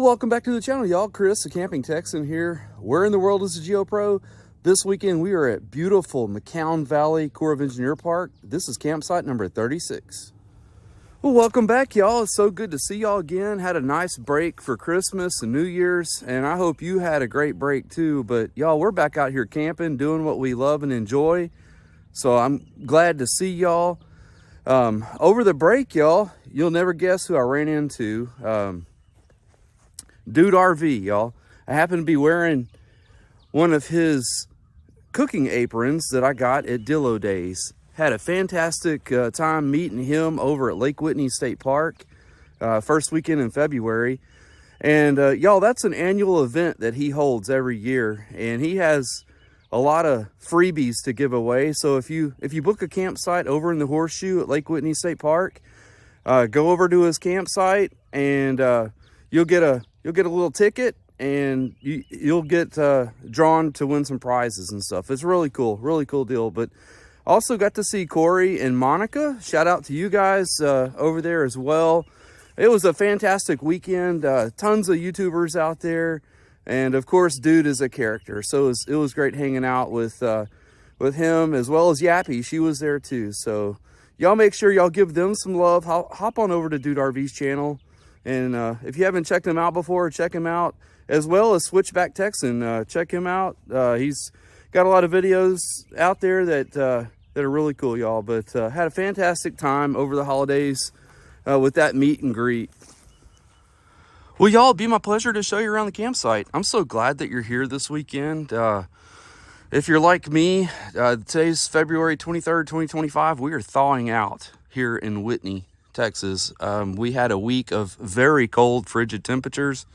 Welcome back to the channel, y'all. Chris, the Camping Texan here. Where in the world is the GeoPro? This weekend we are at beautiful McCown Valley Corps of Engineer Park. This is campsite number 36. Well, welcome back, y'all. It's so good to see y'all again. Had a nice break for Christmas and New Year's, and I hope you had a great break too. But y'all, we're back out here camping, doing what we love and enjoy. So I'm glad to see y'all. Over the break, y'all, you'll never guess who I ran into. Dude RV, y'all. I happen to be wearing one of his cooking aprons that I got at Dillo Days. Had a fantastic time meeting him over at Lake Whitney State Park, first weekend in February. And y'all, that's an annual event that he holds every year, and he has a lot of freebies to give away. So if you book a campsite over in the Horseshoe at Lake Whitney State Park, go over to his campsite, and you'll get a little ticket, and you'll get drawn to win some prizes and stuff. It's really cool deal. But also got to see Corey and Monica. Shout out to you guys over there as well. It was a fantastic weekend. Tons of YouTubers out there, and of course, dude is a character. So it was great hanging out with him, as well as Yappy. She was there too. So y'all make sure y'all give them some love. Hop on over to Dude RV's channel. And if you haven't checked him out before, check him out, as well as Switchback Texan. Check him out. He's got a lot of videos out there that are really cool, y'all. But had a fantastic time over the holidays with that meet and greet. Well, y'all, it'd be my pleasure to show you around the campsite. I'm so glad that you're here this weekend. If you're like me, today's February 23rd, 2025. We are thawing out here in Whitney, Texas. We had a week of very cold, frigid temperatures.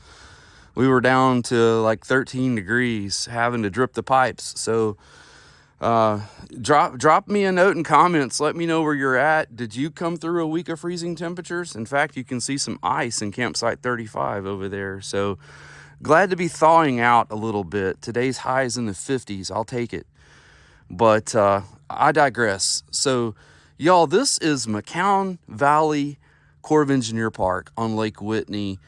We were down to like 13 degrees, having to drip the pipes. So drop me a note in comments. Let me know where you're at. Did you come through a week of freezing temperatures? In fact, you can see some ice in campsite 35 over there. So glad to be thawing out a little bit. Today's high is in the 50s. I'll take it. But I digress. So y'all, this is McCown Valley Corps of Engineer Park on Lake Whitney.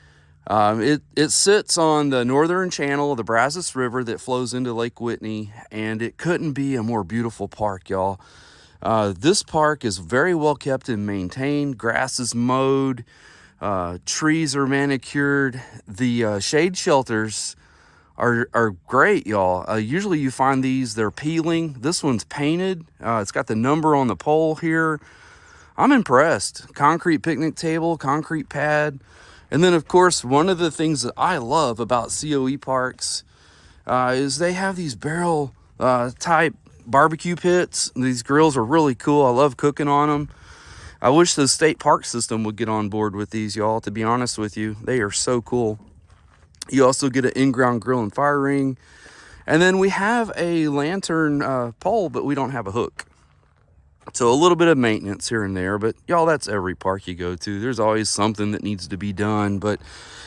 It sits on the northern channel of the Brazos River that flows into Lake Whitney, and it couldn't be a more beautiful park, y'all. This park is very well kept and maintained. Grass is mowed, trees are manicured. The shade shelters are great, y'all. Usually you find these, they're peeling. This one's painted. It's got the number on the pole here. I'm impressed. Concrete picnic table, concrete pad. And then, of course, one of the things that I love about COE parks is they have these barrel type barbecue pits. These grills are really cool. I love cooking on them. I wish the state park system would get on board with these, y'all, to be honest with you. They are so cool. You also get an in-ground grill and fire ring. And then we have a lantern pole, but we don't have a hook. So a little bit of maintenance here and there. But y'all, that's every park you go to. There's always something that needs to be done. But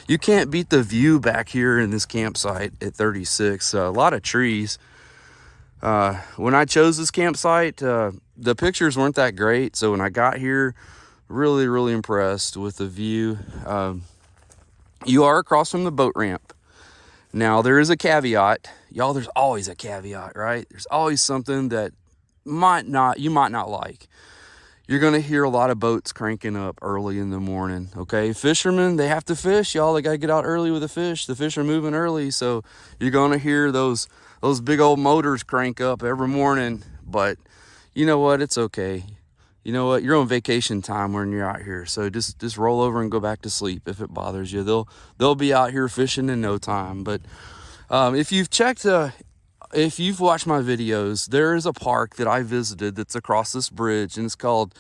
you can't beat the view back here in this campsite at 36. A lot of trees. When I chose this campsite, the pictures weren't that great. So when I got here, really impressed with the view. You are across from the boat ramp. Now, there is a caveat. Y'all, there's always a caveat, right? There's always something that you might not like. You're going to hear a lot of boats cranking up early in the morning, okay? Fishermen, they have to fish, y'all. They got to get out early with the fish. The fish are moving early, so you're going to hear those big old motors crank up every morning. But you know what? It's okay. You know what? You're on vacation time when you're out here, so just roll over and go back to sleep if it bothers you. They'll be out here fishing in no time. But if you've watched my videos, there is a park that I visited that's across this bridge, and it's called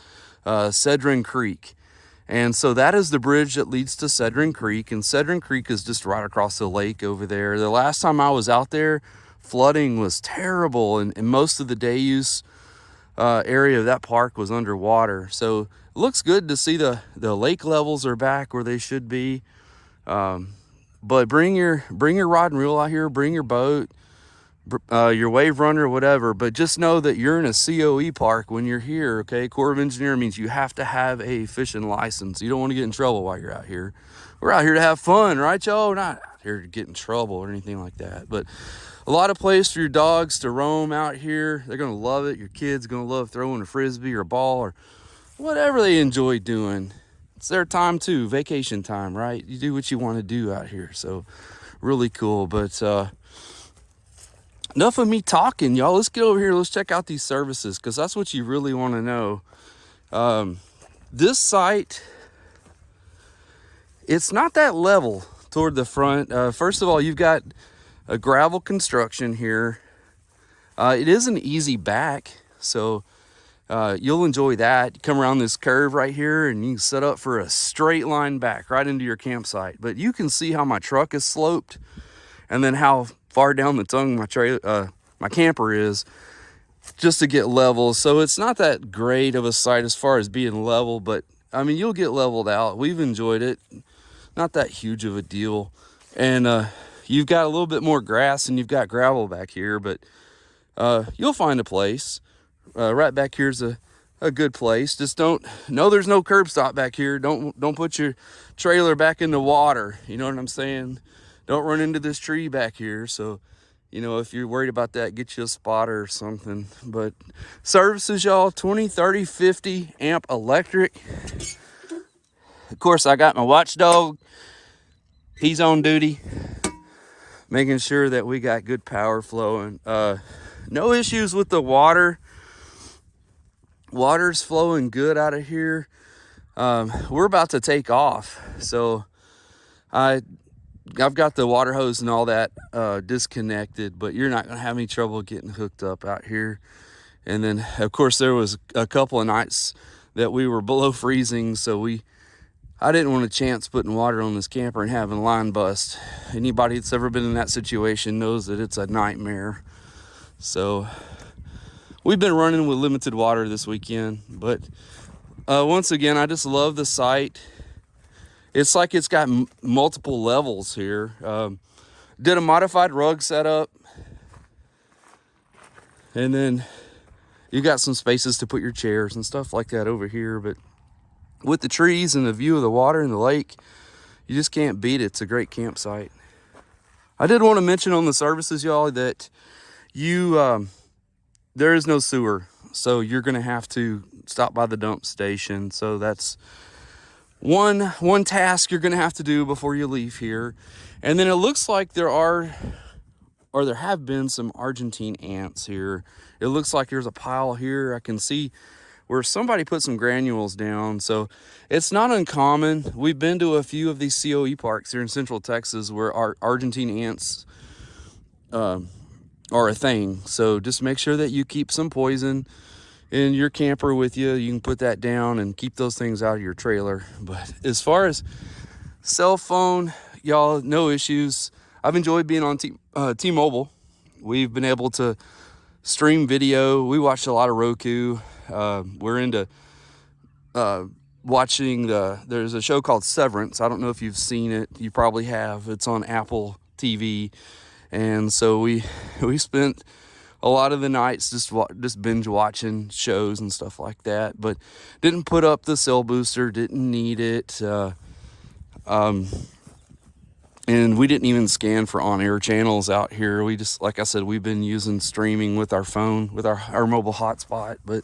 Cedron Creek. And so that is the bridge that leads to Cedron Creek, and Cedron Creek is just right across the lake over there. The last time I was out there, flooding was terrible, and most of the day use area of that park was underwater. So it looks good to see the lake levels are back where they should be. But bring your rod and reel out here, bring your boat, your wave runner, whatever, but just know that you're in a COE park when you're here, okay? Corps of Engineer means you have to have a fishing license. You don't want to get in trouble while you're out here. We're out here to have fun, right, y'all? We're not out here to get in trouble or anything like that. But a lot of place for your dogs to roam out here. They're going to love it. Your kids are going to love throwing a frisbee or a ball or whatever they enjoy doing. It's their time too, vacation time, right? You do what you want to do out here. So really cool. But enough of me talking, y'all. Let's get over here. Let's check out these services, because that's what you really want to know. This site, it's not that level toward the front. First of all, you've got a gravel construction here. It is an easy back, so you'll enjoy that. You come around this curve right here and you can set up for a straight line back right into your campsite. But you can see how my truck is sloped, and then how far down the tongue my camper is, just to get level. So it's not that great of a site as far as being level, but I mean, you'll get leveled out. We've enjoyed it. Not that huge of a deal. And you've got a little bit more grass and you've got gravel back here, but you'll find a place. Right back here's a good place. Just there's no curb stop back here. Don't put your trailer back in the water. You know what I'm saying? Don't run into this tree back here. So, if you're worried about that, get you a spotter or something. But services, y'all, 20, 30, 50 amp electric. Of course, I got my watchdog. He's on duty, making sure that we got good power flowing. No issues with the water. Water's flowing good out of here. We're about to take off, so I've got the water hose and all that disconnected, but you're not gonna have any trouble getting hooked up out here. And then, of course, there was a couple of nights that we were below freezing, so I didn't want a chance putting water on this camper and having line bust. Anybody that's ever been in that situation knows that it's a nightmare. So we've been running with limited water this weekend, but once again, I just love the site. It's like it's got multiple levels here. Did a modified rug setup, and then you got some spaces to put your chairs and stuff like that over here. But with the trees and the view of the water and the lake, you just can't beat it. It's a great campsite. I did want to mention on the services, y'all, that there is no sewer, so you're gonna have to stop by the dump station. So that's one task you're gonna have to do before you leave here. And then it looks like there have been some Argentine ants here. It looks like there's a pile here. I can see where somebody put some granules down, so it's not uncommon. We've been to a few of these COE parks here in Central Texas where our Argentine ants are a thing. So just make sure that you keep some poison in your camper with you. You can put that down and keep those things out of your trailer. But as far as cell phone, y'all, no issues. I've enjoyed being on T-Mobile. We've been able to stream video. We watched a lot of Roku. We're into watching there's a show called Severance. I don't know if you've seen it. You probably have. It's on Apple TV. And so we spent a lot of the nights just binge watching shows and stuff like that, but didn't put up the cell booster, didn't need it. And we didn't even scan for on-air channels out here. We just, like I said, we've been using streaming with our phone, with our mobile hotspot. But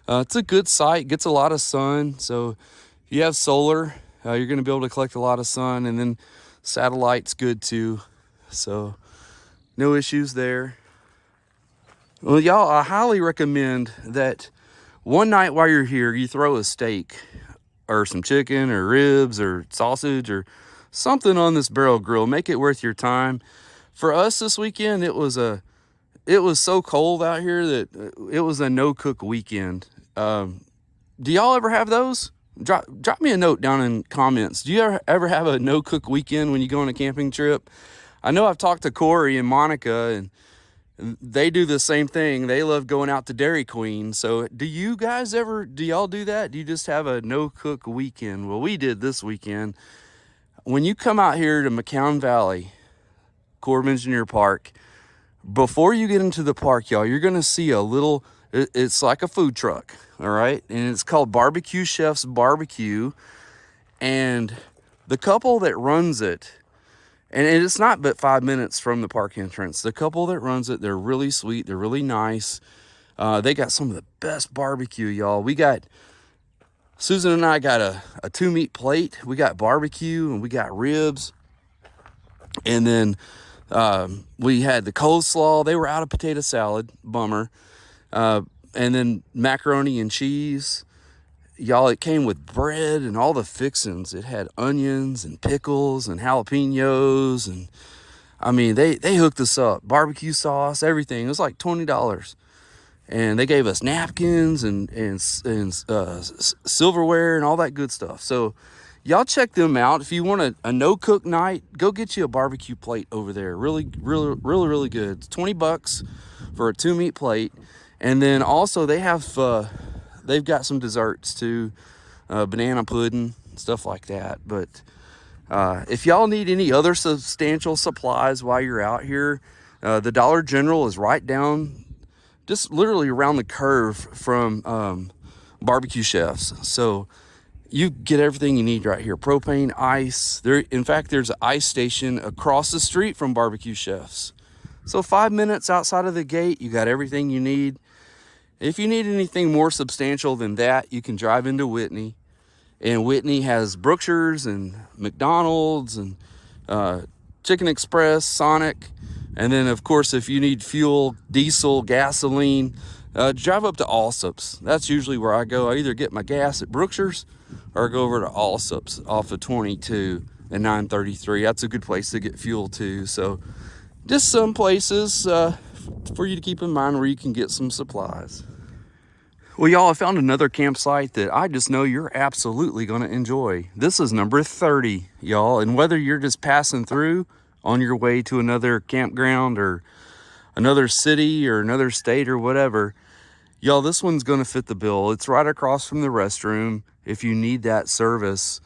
it's a good site, gets a lot of sun. So if you have solar, you're going to be able to collect a lot of sun. And then satellite's good too. So no issues there. Well, y'all, I highly recommend that one night while you're here, you throw a steak or some chicken or ribs or sausage or something on this barrel grill. Make it worth your time. For us this weekend, it was so cold out here that it was a no-cook weekend. Do y'all ever have those? Drop me a note down in comments. Do you ever have a no-cook weekend when you go on a camping trip? I know I've talked to Corey and Monica, and they do the same thing. They love going out to Dairy Queen. So do y'all do that? Do you just have a no-cook weekend? Well, we did this weekend. When you come out here to McCown Valley, Corps of Engineer Park, Before you get into the park, y'all, you're gonna see a little, it's like a food truck, all right? And it's called Barbecue Chef's Barbecue. And the couple that runs it, and it's not but 5 minutes from the park entrance. The couple that runs it, they're really sweet, they're really nice. They got some of the best barbecue, y'all. Susan and I got a 2-meat plate. We got barbecue and we got ribs. And then we had the coleslaw. They were out of potato salad, bummer. And then macaroni and cheese. Y'all, it came with bread and all the fixings. It had onions and pickles and jalapenos. And I mean, they hooked us up. Barbecue sauce, everything. It was like $20. And they gave us napkins and silverware and all that good stuff. So y'all check them out. If you want a no-cook night, go get you a barbecue plate over there. Really good. It's $20 for a 2-meat plate. And then also they've got some desserts too, banana pudding, stuff like that. But if y'all need any other substantial supplies while you're out here, the Dollar General is right down, just literally around the curve from Barbecue Chefs. So you get everything you need right here. Propane, ice. In fact, there's an ice station across the street from Barbecue Chefs. So 5 minutes outside of the gate, you got everything you need. If you need anything more substantial than that, you can drive into Whitney. And Whitney has Brookshire's and McDonald's and Chicken Express, Sonic. And then, of course, if you need fuel, diesel, gasoline, drive up to Allsup's. That's usually where I go. I either get my gas at Brookshire's or go over to Allsup's off of 22 and 933. That's a good place to get fuel too. So just some places for you to keep in mind where you can get some supplies. Well, y'all, I found another campsite that I just know you're absolutely going to enjoy. This is number 30, y'all. And whether you're just passing through on your way to another campground or another city or another state or whatever, y'all, this one's going to fit the bill. It's right across from the restroom if you need that service.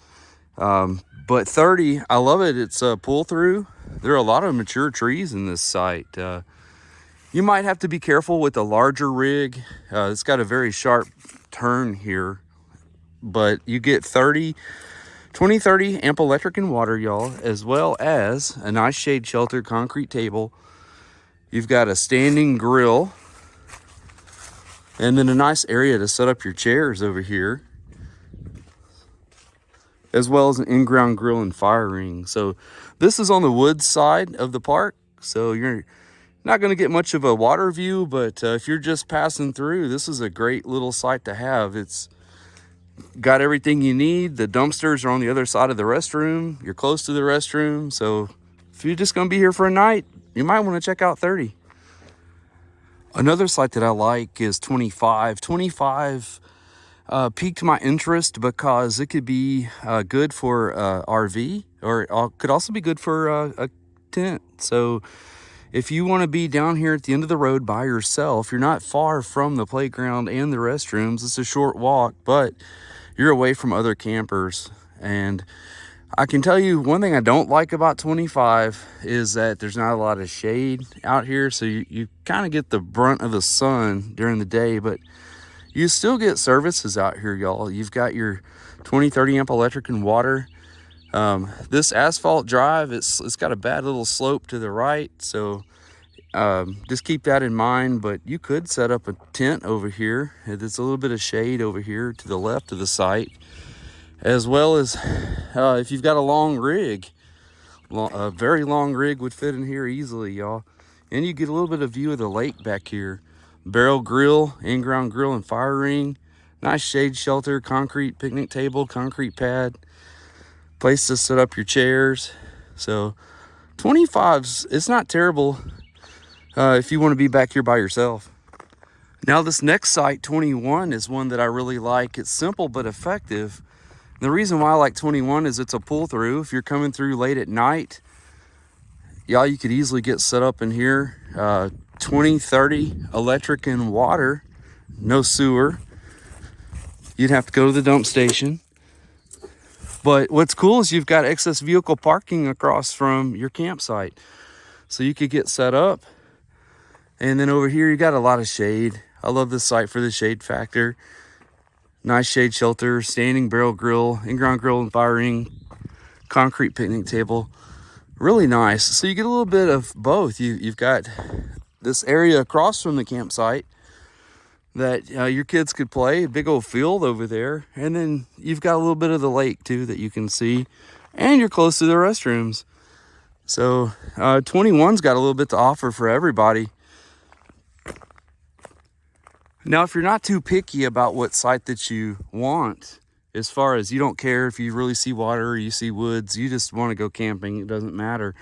But 30, I love it. It's a pull through. There are a lot of mature trees in this site. You might have to be careful with a larger rig. It's got a very sharp turn here, but you get 30 amp electric and water, y'all, as well as a nice shade shelter concrete table. You've got a standing grill and then a nice area to set up your chairs over here, as well as an in-ground grill and fire ring. So this is on the woods side of the park, so you're not going to get much of a water view, but if you're just passing through, this is a great little site to have. It's got everything you need. The dumpsters are on the other side of the restroom. You're close to the restroom. So if you're just going to be here for a night, you might want to check out 30. Another site that I like is 25. 25 piqued my interest because it could be good for RV, or could also be good for a tent. So if you want to be down here at the end of the road by yourself, you're not far from the playground and the restrooms. It's a short walk, but you're away from other campers. And I can tell you one thing I don't like about 25 is that there's not a lot of shade out here. So you kind of get the brunt of the sun during the day, but you still get services out here, y'all. You've got your 20-30 amp electric and water. This asphalt drive, it's got a bad little slope to the right, so just keep that in mind. But you could set up a tent over here. There's a little bit of shade over here to the left of the site, as well as if you've got a long rig, a very long rig would fit in here easily, y'all. And you get a little bit of view of the lake back here. Barrel grill, in-ground grill and fire ring, nice shade shelter, concrete picnic table, concrete pad, place to set up your chairs. So 25's, it's not terrible if you want to be back here by yourself. Now this next site, 21, is one that I really like. It's simple but effective. And the reason why I like 21 is it's a pull through. If you're coming through late at night, y'all, you could easily get set up in here. 20-30 electric and water, no sewer. You'd have to go to the dump station. But what's cool is you've got excess vehicle parking across from your campsite. So you could get set up, And then over here, you got a lot of shade. I love this site for the shade factor. Nice shade shelter, standing barrel grill, in-ground grill and firing, concrete picnic table. Really nice. So you get a little bit of both. You've got this area across from the campsite that your kids could play, a big old field over there. And then you've got a little bit of the lake too that you can see. And you're close to the restrooms. So 21's got a little bit to offer for everybody. Now, if you're not too picky about what site that you want, as far as you don't care if you really see water or you see woods, you just want to go camping, it doesn't matter.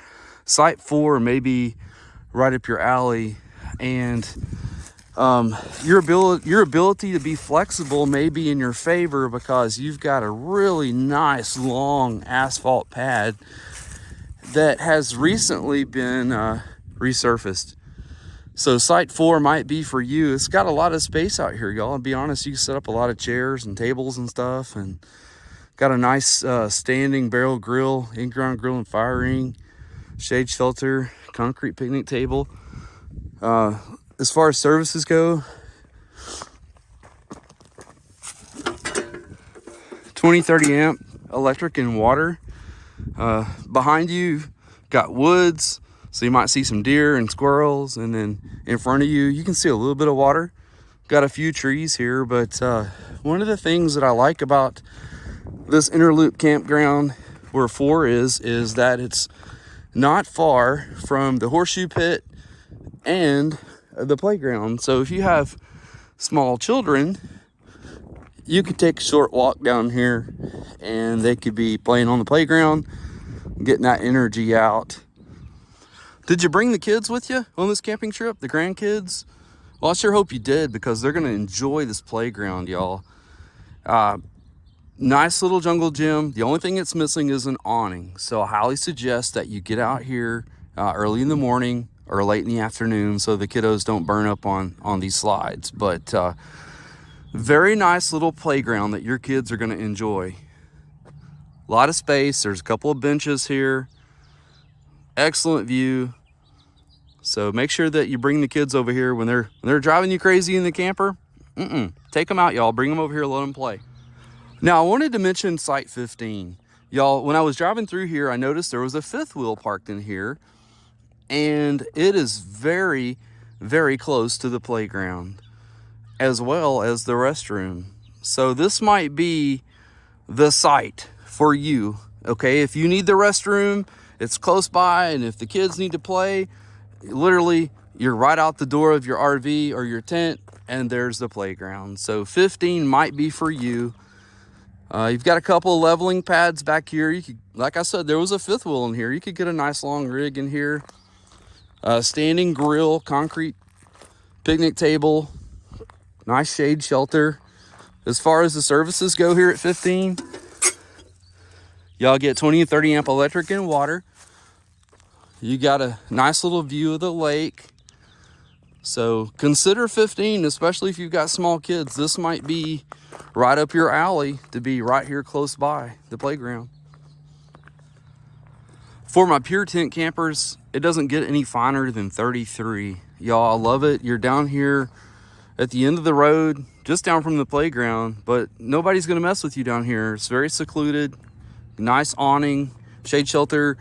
Site 4 may be right up your alley, and your ability to be flexible may be in your favor because you've got a really nice long asphalt pad that has recently been resurfaced. So site 4 might be for you. It's got a lot of space out here, y'all. I'll be honest, you can set up a lot of chairs and tables and stuff, and got a nice standing barrel grill, in-ground grill and firing, shade shelter, concrete picnic table. As far as services go, 20-30 amp electric and water. Behind you, got woods. So you might see some deer and squirrels, and then in front of you, you can see a little bit of water. Got a few trees here, but one of the things that I like about this interloop campground where 4 is that it's not far from the horseshoe pit and the playground. So if you have small children, you could take a short walk down here and they could be playing on the playground, getting that energy out. Did you bring the kids with you on this camping trip, the grandkids? Well, I sure hope you did, because they're going to enjoy this playground, y'all. Nice little jungle gym. The only thing it's missing is an awning. So I highly suggest that you get out here early in the morning or late in the afternoon so the kiddos don't burn up on these slides. But very nice little playground that your kids are going to enjoy. A lot of space. There's a couple of benches here. Excellent view. So make sure that you bring the kids over here when they're driving you crazy in the camper. Take them out, y'all. Bring them over here, let them play. Now, I wanted to mention site 15. Y'all, when I was driving through here, I noticed there was a fifth wheel parked in here, and it is very, very close to the playground as well as the restroom. So this might be the site for you, okay? If you need the restroom, it's close by, and if the kids need to play, literally you're right out the door of your RV or your tent, and there's the playground. So 15 might be for you. You've got a couple of leveling pads back here. You could, like I said, there was a fifth wheel in here. You could get a nice long rig in here. Standing grill, concrete picnic table, nice shade shelter. As far as the services go here at 15, y'all get 20 and 30 amp electric and water. You got a nice little view of the lake. So consider 15, especially if you've got small kids. This might be right up your alley to be right here close by the playground. For my pure tent campers, it doesn't get any finer than 33. Y'all, I love it. You're down here at the end of the road, just down from the playground, but nobody's gonna mess with you down here. It's very secluded, nice awning, shade shelter,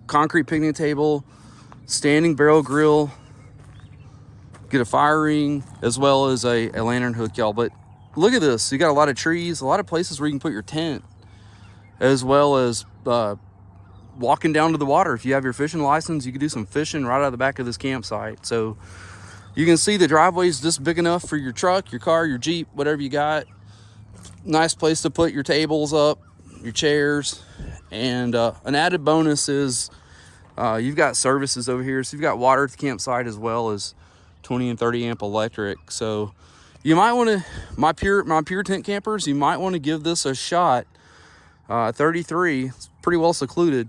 concrete picnic table, standing barrel grill, get a fire ring, as well as a lantern hook, y'all. But look at this. You got a lot of trees, a lot of places where you can put your tent, as well as walking down to the water. If you have your fishing license, you can do some fishing right out of the back of this campsite. So you can see the driveway's just big enough for your truck, your car, your Jeep, whatever you got. Nice place to put your tables up, your chairs. And an added bonus is you've got services over here. So you've got water at the campsite as well as 20 and 30 amp electric. So you might want to, my pure tent campers, you might want to give this a shot. 33, it's pretty well secluded.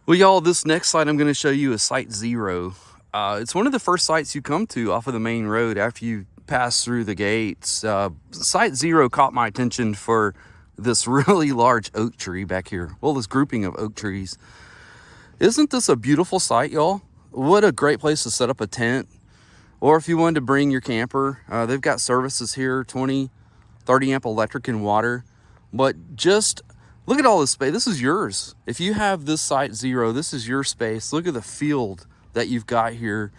Well, y'all, this next site I'm going to show you is site 0. It's one of the first sites you come to off of the main road after you pass through the gates. Site 0 caught my attention for this really large oak tree back here. Well, this grouping of oak trees. Isn't this a beautiful site, y'all? what a great place to set up a tent. Or if you wanted to bring your camper, they've got services here, 20, 30 amp electric and water. But just look at all this space. This is yours. If you have this site 0, this is your space. Look at the field that you've got here.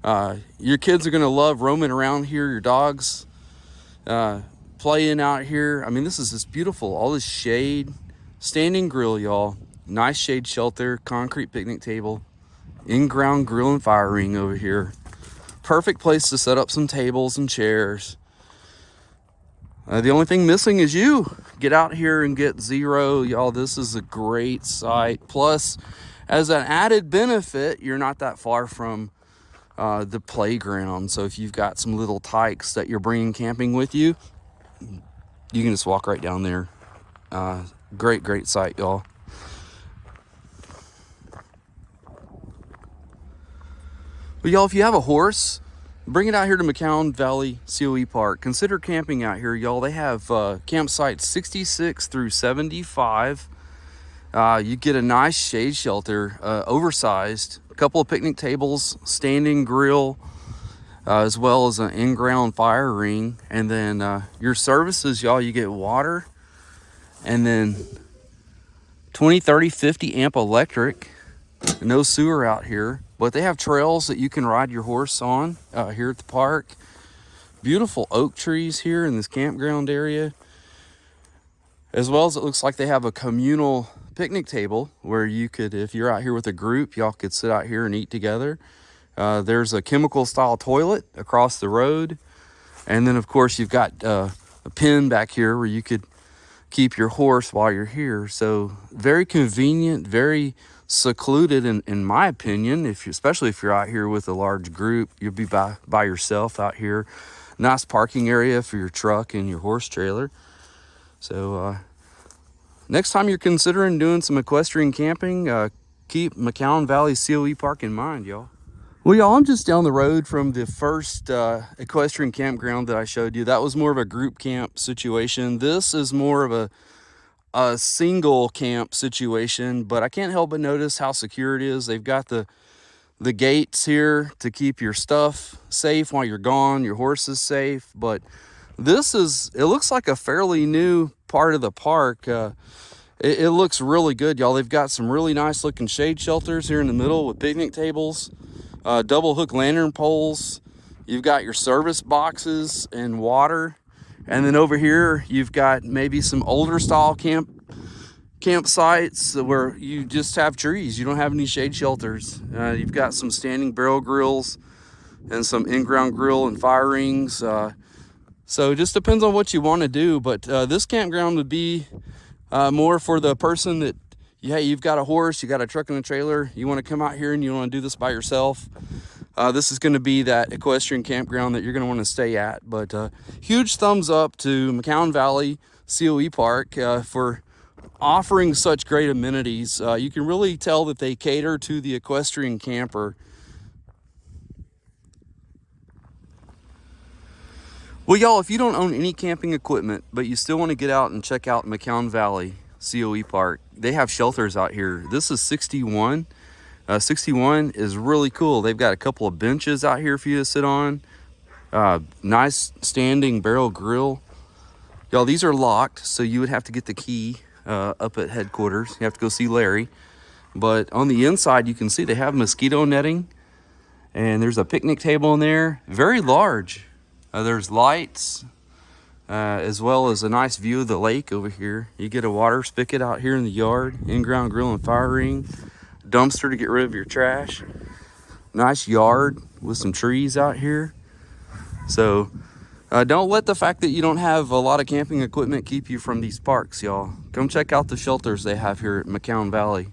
Your kids are going to love roaming around here. Your dogs playing out here. I mean, this is just beautiful. All this shade, standing grill, y'all. Nice shade shelter, concrete picnic table, in-ground grill and fire ring over here. Perfect place to set up some tables and chairs. The only thing missing is you. Get out here and get 0, y'all. This is a great site. Plus, as an added benefit, you're not that far from the playground. So if you've got some little tykes that you're bringing camping with you, you can just walk right down there. Great site, y'all. But y'all, if you have a horse, bring it out here to McCown Valley COE Park. Consider camping out here, y'all. They have campsites 66 through 75. You get a nice shade shelter, oversized, a couple of picnic tables, standing grill, as well as an in-ground fire ring. And then your services, y'all, you get water, and then 20, 30, 50 amp electric. No sewer out here, but they have trails that you can ride your horse on here at the park. Beautiful oak trees here in this campground area, as well as it looks like they have a communal picnic table where you could, if you're out here with a group, y'all could sit out here and eat together. There's a chemical style toilet across the road, and then of course you've got a pen back here where you could keep your horse while you're here. So very convenient, very secluded in my opinion, especially if you're out here with a large group. You'll be by yourself out here. Nice parking area for your truck and your horse trailer. So next time you're considering doing some equestrian camping, keep McCown Valley COE Park in mind, y'all. Well, y'all, I'm just down the road from the first equestrian campground that I showed you. That was more of a group camp situation. This is more of a single camp situation, but I can't help but notice how secure it is. They've got the gates here to keep your stuff safe while you're gone, your horse is safe. But it looks like a fairly new part of the park. It looks really good, y'all. They've got some really nice looking shade shelters here in the middle with picnic tables, double hook lantern poles. You've got your service boxes and water. And then over here, you've got maybe some older style campsites where you just have trees. You don't have any shade shelters. You've got some standing barrel grills and some in-ground grill and fire rings. So it just depends on what you want to do. But this campground would be more for the person that, hey, you've got a horse, you got a truck and a trailer, you want to come out here and you want to do this by yourself. This is going to be that equestrian campground that you're going to want to stay at. But huge thumbs up to McCown Valley COE Park for offering such great amenities. You can really tell that they cater to the equestrian camper. Well, y'all, if you don't own any camping equipment, but you still want to get out and check out McCown Valley COE Park, they have shelters out here. This is 61. 61 is really cool. They've got a couple of benches out here for you to sit on. Nice standing barrel grill. Y'all, these are locked, so you would have to get the key up at headquarters. You have to go see Larry. But on the inside, you can see they have mosquito netting. And there's a picnic table in there. Very large. There's lights, as well as a nice view of the lake over here. You get a water spigot out here in the yard. In-ground grill and fire ring. Dumpster to get rid of your trash. Nice yard with some trees out here. So don't let the fact that you don't have a lot of camping equipment keep you from these parks, y'all. Come check out the shelters they have here at McCown Valley.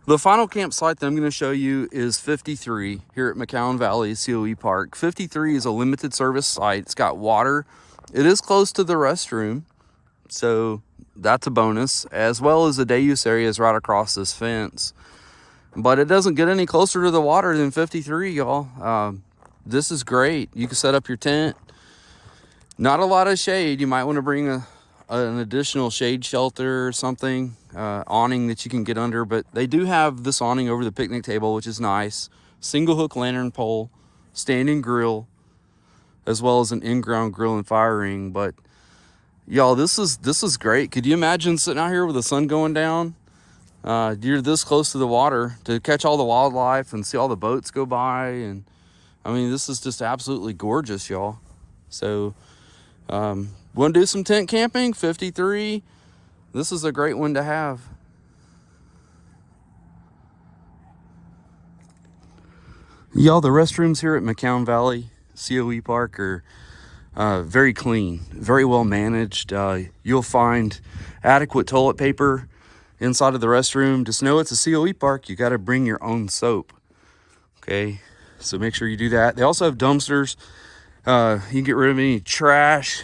The final campsite that I'm going to show you is 53 here at McCown Valley COE Park. 53 is a limited service site. It's got water. It is close to the restroom, so that's a bonus, as well as the day use area is right across this fence. But it doesn't get any closer to the water than 53, y'all. This is great. You can set up your tent. Not a lot of shade. You might want to bring an additional shade shelter or something, awning that you can get under, but they do have this awning over the picnic table, which is nice. Single hook lantern pole, standing grill, as well as an in-ground grill and fire ring. But y'all, this is great. Could you imagine sitting out here with the sun going down? You're this close to the water to catch all the wildlife and see all the boats go by. And I mean, this is just absolutely gorgeous, y'all. So want to do some tent camping? 53. This is a great one to have. Y'all, the restrooms here at McCown Valley COE Park are very clean, very well managed. You'll find adequate toilet paper inside of the restroom. Just know it's a COE park. You got to bring your own soap. Okay, so make sure you do that. They also have dumpsters. You can get rid of any trash,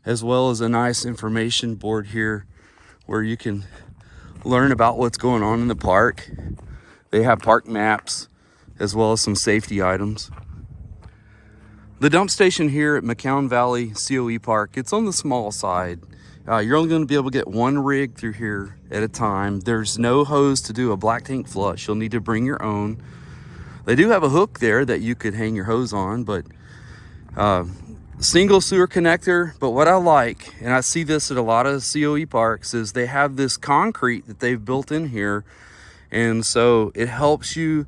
as well as a nice information board here where you can learn about what's going on in the park. They have park maps as well as some safety items. The dump station here at McCown Valley COE Park, it's on the small side. You're only going to be able to get one rig through here at a time. There's no hose to do a black tank flush. You'll need to bring your own. They do have a hook there that you could hang your hose on, but single sewer connector. But what I like, and I see this at a lot of COE parks, is they have this concrete that they've built in here. And so it helps you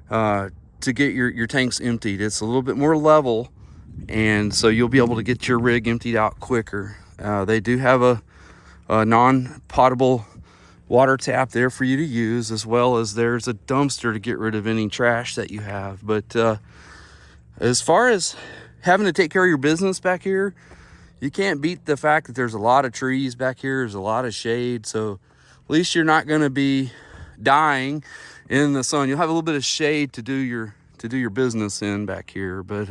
to get your tanks emptied. It's a little bit more level, and so you'll be able to get your rig emptied out quicker. They do have a non-potable water tap there for you to use, as well as there's a dumpster to get rid of any trash that you have. But as far as having to take care of your business back here, you can't beat the fact that there's a lot of trees back here. There's a lot of shade, so at least you're not going to be dying in the sun. You'll have a little bit of shade to do your business in back here. But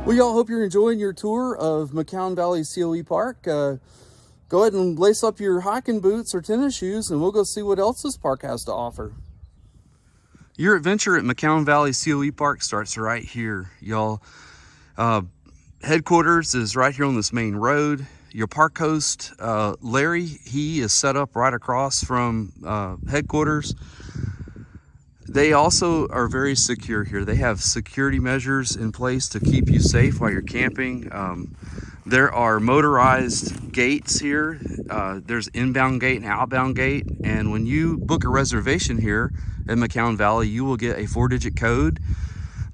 well, y'all, hope you're enjoying your tour of McCown Valley COE Park. Go ahead and lace up your hiking boots or tennis shoes, and we'll go see what else this park has to offer. Your adventure at McCown Valley COE Park starts right here, y'all. Headquarters is right here on this main road. Your park host, Larry, he is set up right across from headquarters. They also are very secure here. They have security measures in place to keep you safe while you're camping. There are motorized gates here. There's inbound gate and outbound gate. And when you book a reservation here at McCown Valley, you will get a 4-digit code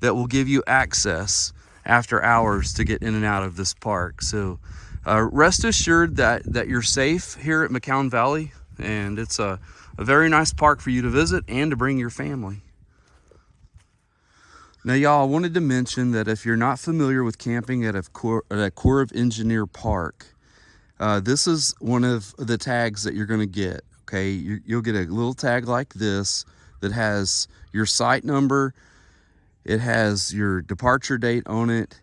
that will give you access after hours to get in and out of this park. So rest assured that you're safe here at McCown Valley, and it's a very nice park for you to visit and to bring your family. Now, y'all, I wanted to mention that if you're not familiar with camping at a Corps of Engineer park, this is one of the tags that you're going to get. Okay, you'll get a little tag like this that has your site number. It has your departure date on it.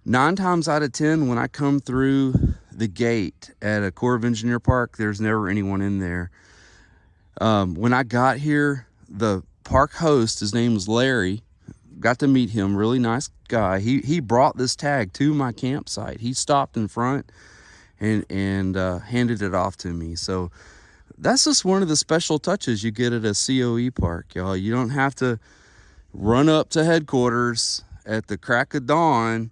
9 times out of 10, when I come through the gate at a Corps of Engineer park, there's never anyone in there. When I got here, the park host, his name was Larry, got to meet him, really nice guy. He brought this tag to my campsite. He stopped in front and handed it off to me. So that's just one of the special touches you get at a COE park, y'all. You don't have to run up to headquarters at the crack of dawn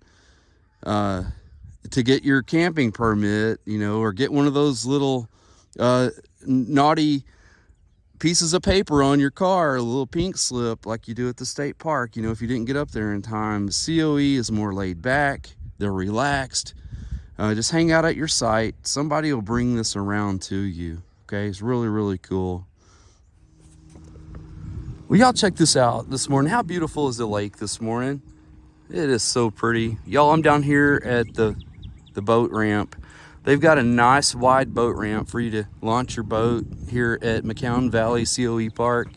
to get your camping permit, you know, or get one of those little naughty pieces of paper on your car, a little pink slip like you do at the state park, you know, if you didn't get up there in time. The COE is more laid back, they're relaxed. Just hang out at your site. Somebody will bring this around to you. Okay, it's really, really cool. Well, y'all check this out this morning. How beautiful is the lake this morning? It is so pretty. Y'all, I'm down here at the boat ramp. They've got a nice wide boat ramp for you to launch your boat here at McCown Valley COE Park.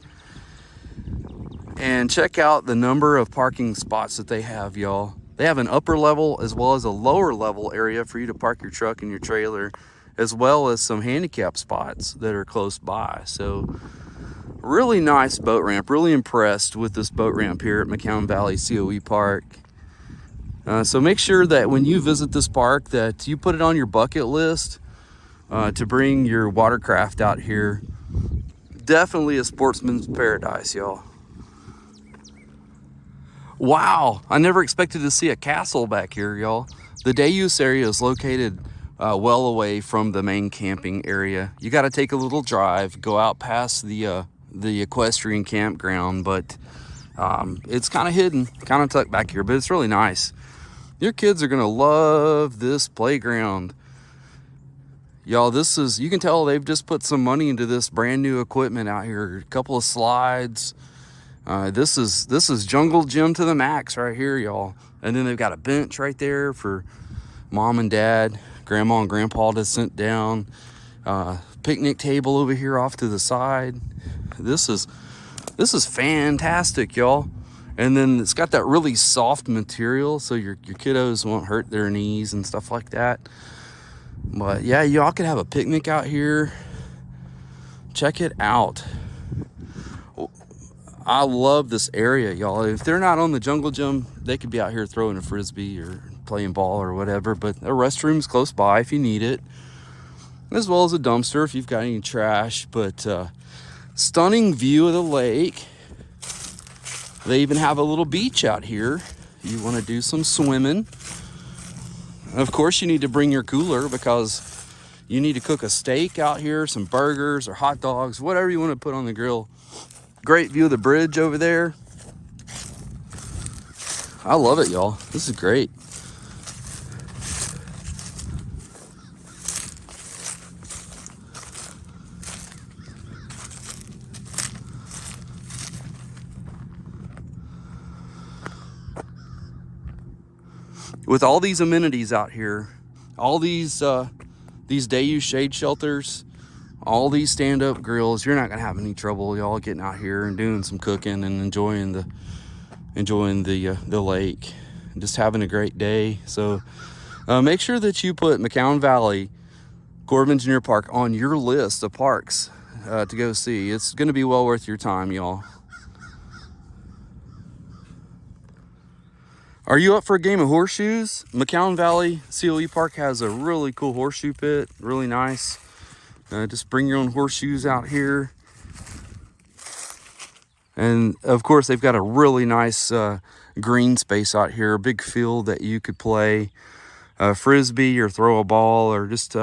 And check out the number of parking spots that they have, y'all. They have an upper level as well as a lower level area for you to park your truck and your trailer, as well as some handicap spots that are close by. So really nice boat ramp. Really impressed with this boat ramp here at McCown Valley COE Park. So make sure that when you visit this park that you put it on your bucket list to bring your watercraft out here. Definitely a sportsman's paradise, y'all. Wow, I never expected to see a castle back here, y'all. The day use area is located well away from the main camping area. You got to take a little drive, go out past the Equestrian campground, but it's kind of hidden, kind of tucked back here, but it's really nice. Your kids are gonna love this playground. Y'all, this is, you can tell they've just put some money into this brand new equipment out here. A couple of slides. This is jungle gym to the max right here, y'all. And then they've got a bench right there for mom and dad, grandma and grandpa to sit down. Picnic table over here off to the side. This is fantastic, y'all. And then it's got that really soft material, so your kiddos won't hurt their knees and stuff like that. But yeah, y'all could have a picnic out here. Check it out. I love this area, y'all. If they're not on the jungle gym, they could be out here throwing a frisbee or playing ball or whatever. But a restroom's close by if you need it, as well as a dumpster if you've got any trash. But stunning view of the lake. They even have a little beach out here. You want to do some swimming. Of course, you need to bring your cooler because you need to cook a steak out here, some burgers or hot dogs, whatever you want to put on the grill. Great view of the bridge over there. I love it, y'all. This is great. With all these amenities out here, all these day use shade shelters, all these stand-up grills, you're not gonna have any trouble, y'all, getting out here and doing some cooking and enjoying the lake, and just having a great day. So make sure that you put McCown Valley Corps of Engineer Park on your list of parks to go see. It's gonna be well worth your time, y'all. Are you up for a game of horseshoes? McCown Valley COE Park has a really cool horseshoe pit, really nice. Just bring your own horseshoes out here. And of course, they've got a really nice green space out here, a big field that you could play frisbee or throw a ball or just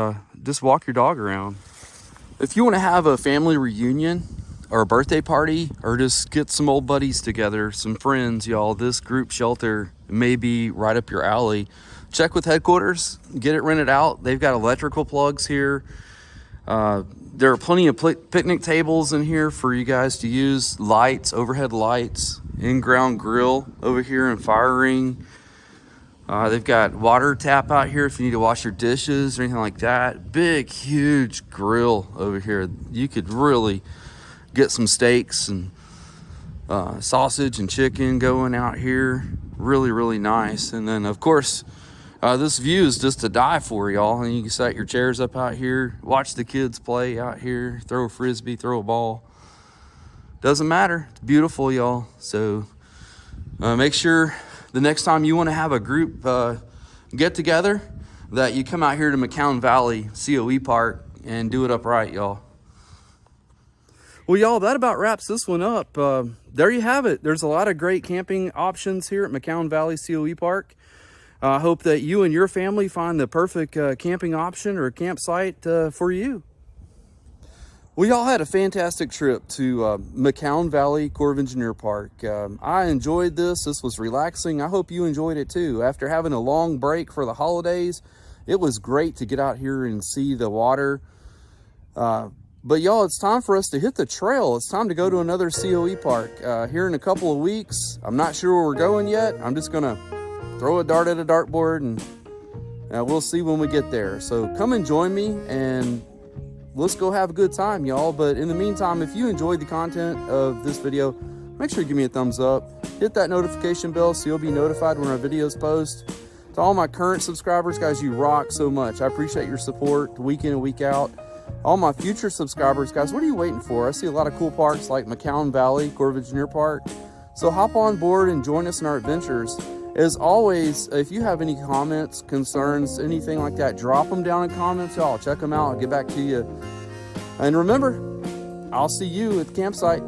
walk your dog around. If you want to have a family reunion or a birthday party, or just get some old buddies together, some friends, y'all, this group shelter may be right up your alley. Check with headquarters, get it rented out. They've got electrical plugs here. There are plenty of picnic tables in here for you guys to use, lights, overhead lights, in-ground grill over here and fire ring. They've got water tap out here if you need to wash your dishes or anything like that. Big, huge grill over here. You could really get some steaks and sausage and chicken going out here. Really, really nice. And then, of course, this view is just to die for, y'all. And you can set your chairs up out here, watch the kids play out here, throw a frisbee, throw a ball. Doesn't matter. It's beautiful, y'all. So make sure the next time you want to have a group get together that you come out here to McCown Valley COE Park and do it up right, y'all. Well, y'all, that about wraps this one up. There you have it. There's a lot of great camping options here at McCown Valley COE Park. I hope that you and your family find the perfect camping option or campsite for you. We all had a fantastic trip to McCown Valley Corps of Engineer Park. I enjoyed this. This was relaxing. I hope you enjoyed it too. After having a long break for the holidays, it was great to get out here and see the water. But y'all, it's time for us to hit the trail. It's time to go to another COE park here in a couple of weeks. I'm not sure where we're going yet. I'm just gonna throw a dart at a dartboard and we'll see when we get there. So come and join me and let's go have a good time, y'all. But in the meantime, if you enjoyed the content of this video, make sure you give me a thumbs up. Hit that notification bell so you'll be notified when our videos post. To all my current subscribers, guys, you rock so much. I appreciate your support week in and week out. All my future subscribers, guys, what are you waiting for? I see a lot of cool parks like McCown Valley Corps of Engineer Park. So hop on board and join us in our adventures. As always, if you have any comments, concerns, anything like that, drop them down in comments, y'all. Check them out. I'll get back to you. And remember, I'll see you at the campsite.